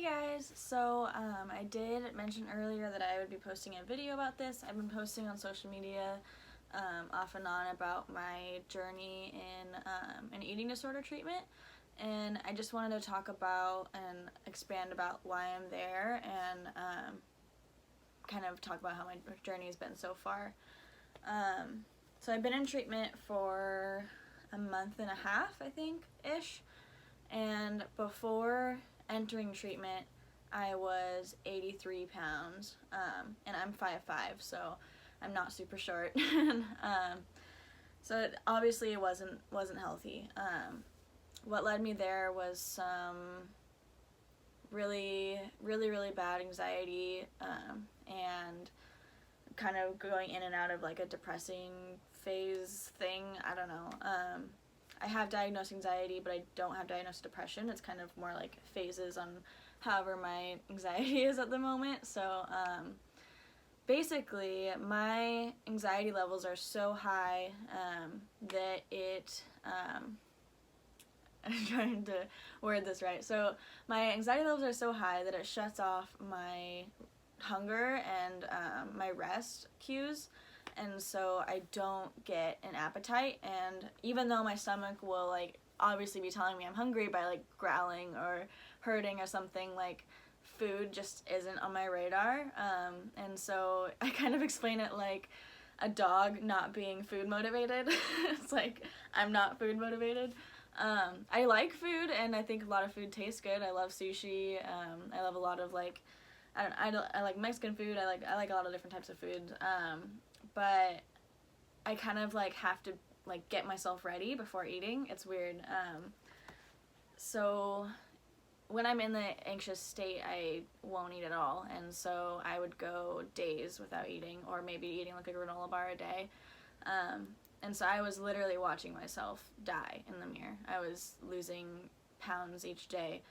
guys, so I did mention earlier that I would be posting a video about this. I've been posting on social media off and on about my journey in an eating disorder treatment, and I just wanted to talk about and expand about why I'm there and kind of talk about how my journey has been so far. So I've been in treatment for a month and a half, I think, ish, and before entering treatment, I was 83 pounds, and I'm 5'5", so I'm not super short. So obviously it wasn't healthy. What led me there was some really bad anxiety, and kind of going in and out of like a depressing phase thing. I don't know. I have diagnosed anxiety, but I don't have diagnosed depression. It's kind of more like phases on however my anxiety is at the moment. So basically, my anxiety levels are so high that it... I'm trying to word this right. So my anxiety levels are so high that it shuts off my hunger and my rest cues, and so I don't get an appetite. And even though my stomach will like obviously be telling me I'm hungry by like growling or hurting or something, like food just isn't on my radar. And so I kind of explain it like a dog not being food motivated. It's like I'm not food motivated. I like food, and I think a lot of food tastes good. I love sushi. I love a lot of like I like Mexican food. I like a lot of different types of food. But I kind of like have to like get myself ready before eating. It's weird. So when I'm in the anxious state, I won't eat at all, and so I would go days without eating, or maybe eating like a granola bar a day. And so I was literally watching myself die in the mirror. I was losing pounds each day.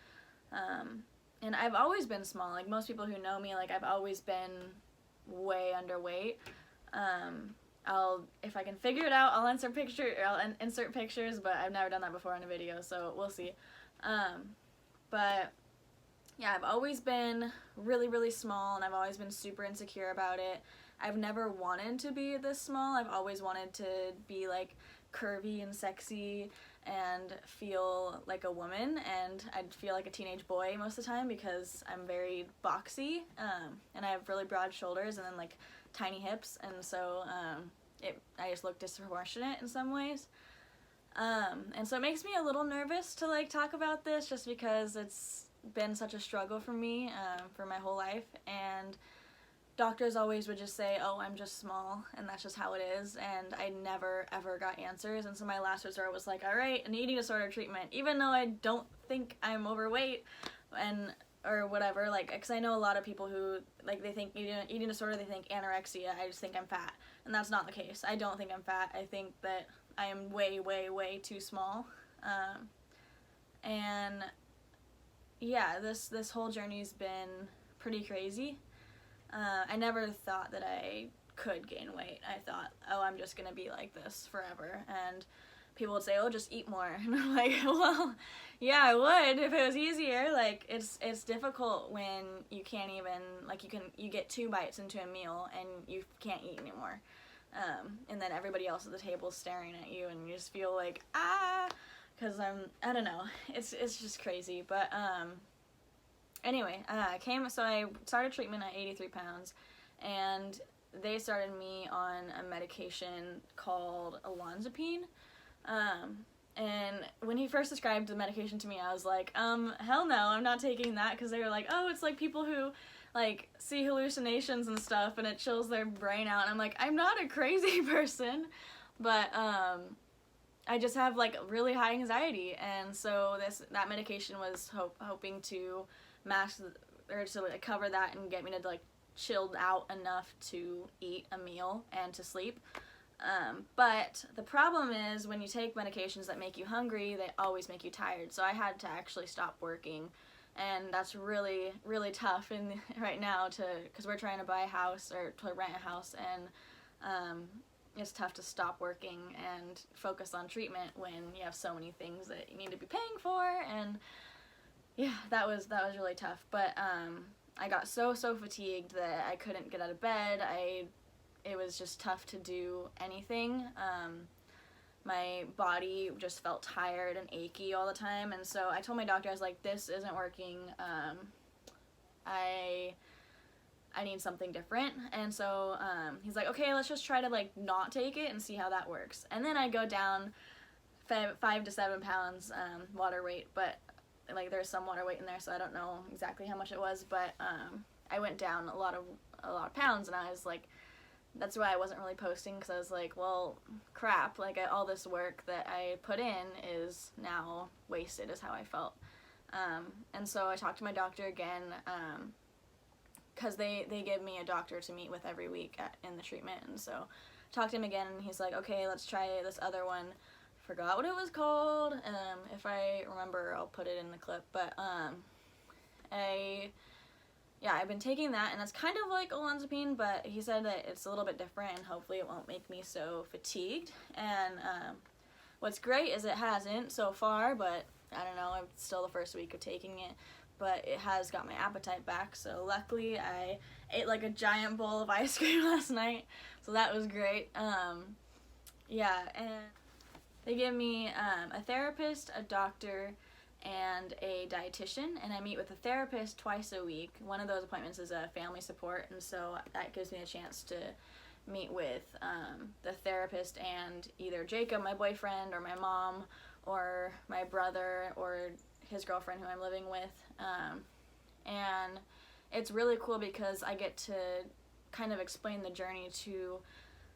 And I've always been small. Like most people who know me, like I've always been way underweight. If I can figure it out, I'll insert pictures, but I've never done that before on a video, so we'll see. But yeah, I've always been really small, and I've always been super insecure about it. I've never wanted to be this small. I've always wanted to be like curvy and sexy and feel like a woman, and I'd feel like a teenage boy most of the time because I'm very boxy, and I have really broad shoulders and then like tiny hips, and so I just look disproportionate in some ways. And so it makes me a little nervous to like talk about this, just because it's been such a struggle for me for my whole life, and doctors always would just say, oh, I'm just small, and that's just how it is, and I never ever got answers. And so my last resort was like, all right, an eating disorder treatment, even though I don't think I'm overweight or whatever, like, because I know a lot of people who like, they think eating disorder, they think anorexia. I just think I'm fat, and that's not the case. I don't think I'm fat. I think that I am way too small. And yeah, this whole journey's been pretty crazy. I never thought that I could gain weight. I thought, oh, I'm just gonna be like this forever, and people would say, oh, just eat more, and I'm like, well, yeah, I would if it was easier. Like, it's difficult when you can't even, like, you get 2 bites into a meal and you can't eat anymore, and then everybody else at the table is staring at you, and you just feel like, because I don't know, it's just crazy. But anyway, I started treatment at 83 pounds, and they started me on a medication called olanzapine. And when he first described the medication to me, I was like, hell no, I'm not taking that, because they were like, oh, it's like people who like see hallucinations and stuff, and it chills their brain out. And I'm like, I'm not a crazy person, but I just have like really high anxiety, and so that medication was hoping to to like cover that and get me to like chilled out enough to eat a meal and to sleep. But the problem is, when you take medications that make you hungry, they always make you tired. So I had to actually stop working, and that's really tough right now because we're trying to buy a house or to rent a house, and it's tough to stop working and focus on treatment when you have so many things that you need to be paying for. And yeah, that was really tough. But I got so fatigued that I couldn't get out of bed. It was just tough to do anything. My body just felt tired and achy all the time, and so I told my doctor, I was like, this isn't working. I need something different. And so he's like, okay, let's just try to like not take it and see how that works. And then I go down 5 to 7 pounds water weight, but like there's some water weight in there, so I don't know exactly how much it was, but I went down a lot of pounds, and I was like, that's why I wasn't really posting, because I was like, well, crap, like all this work that I put in is now wasted, is how I felt. And so I talked to my doctor again, because they give me a doctor to meet with every week in the treatment, and so I talked to him again, and he's like, okay, let's try this other one. Forgot what it was called. If I remember, I'll put it in the clip, but I've been taking that, and it's kind of like olanzapine, but he said that it's a little bit different, and hopefully it won't make me so fatigued. And what's great is it hasn't so far, but I don't know, it's still the first week of taking it, but it has got my appetite back, so luckily I ate like a giant bowl of ice cream last night, so that was great. And they give me a therapist, a doctor, and a dietitian, and I meet with a therapist twice a week. One of those appointments is a family support, and so that gives me a chance to meet with the therapist and either Jacob, my boyfriend, or my mom, or my brother, or his girlfriend who I'm living with. And it's really cool because I get to kind of explain the journey to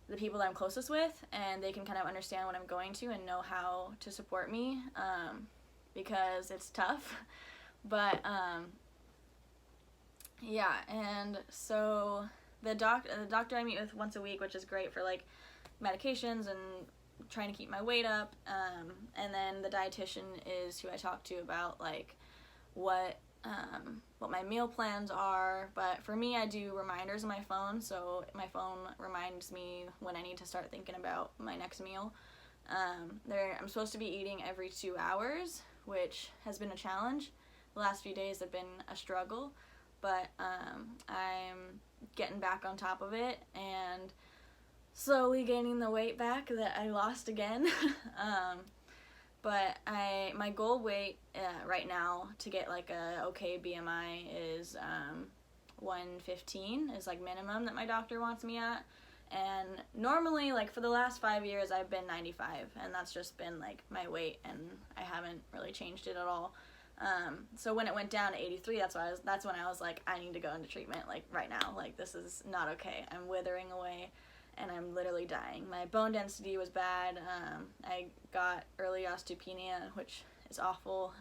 the people that I'm closest with, and they can kind of understand what I'm going to and know how to support me, because it's tough. But and so the doctor I meet with once a week, which is great for like medications and trying to keep my weight up, and then the dietitian is who I talk to about like what my meal plans are. But for me, I do reminders on my phone, so my phone reminds me when I need to start thinking about my next meal. I'm supposed to be eating every 2 hours, which has been a challenge. The last few days have been a struggle, but I'm getting back on top of it and slowly gaining the weight back that I lost again. But my goal weight right now to get like a okay BMI is 115 is like minimum that my doctor wants me at. And normally, like for the last 5 years, I've been 95, and that's just been like my weight, and I haven't really changed it at all. So when it went down to 83, that's when I was like, I need to go into treatment like right now. Like this is not okay. I'm withering away, and I'm literally dying. My bone density was bad. I got early osteopenia, which is awful,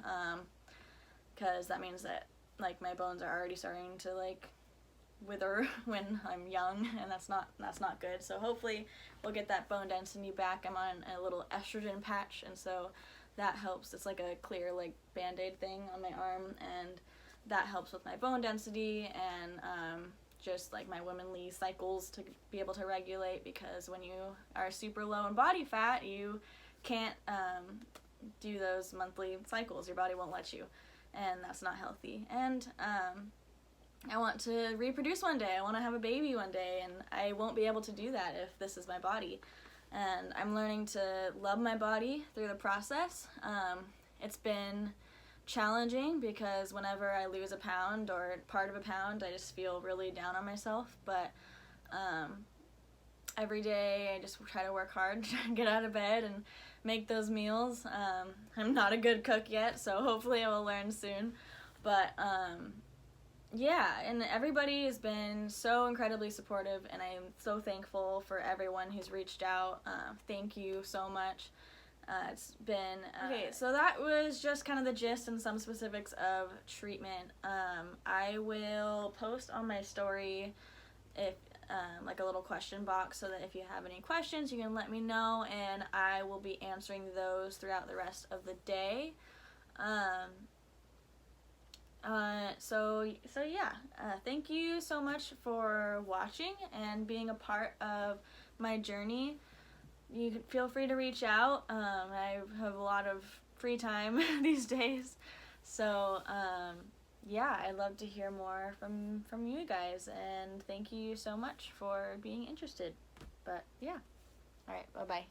because that means that like my bones are already starting to like wither when I'm young, and that's not good. So hopefully we'll get that bone density back. I'm on a little estrogen patch, and so that helps. It's like a clear like band-aid thing on my arm, and that helps with my bone density and just like my womanly cycles to be able to regulate, because when you are super low in body fat, you can't do those monthly cycles. Your body won't let you, and that's not healthy. And I want to reproduce one day. I want to have a baby one day, and I won't be able to do that if this is my body. And I'm learning to love my body through the process. It's been challenging because whenever I lose a pound or part of a pound, I just feel really down on myself. But every day I just try to work hard to get out of bed and make those meals. I'm not a good cook yet, so hopefully I will learn soon. But and everybody has been so incredibly supportive, and I'm so thankful for everyone who's reached out. Thank you so much. It's been okay, so that was just kind of the gist and some specifics of treatment. I will post on my story if like a little question box, so that if you have any questions you can let me know, and I will be answering those throughout the rest of the day. Thank you so much for watching and being a part of my journey. You can feel free to reach out. I have a lot of free time these days, So, yeah, I'd love to hear more from you guys, and thank you so much for being interested. But yeah, all right, bye bye.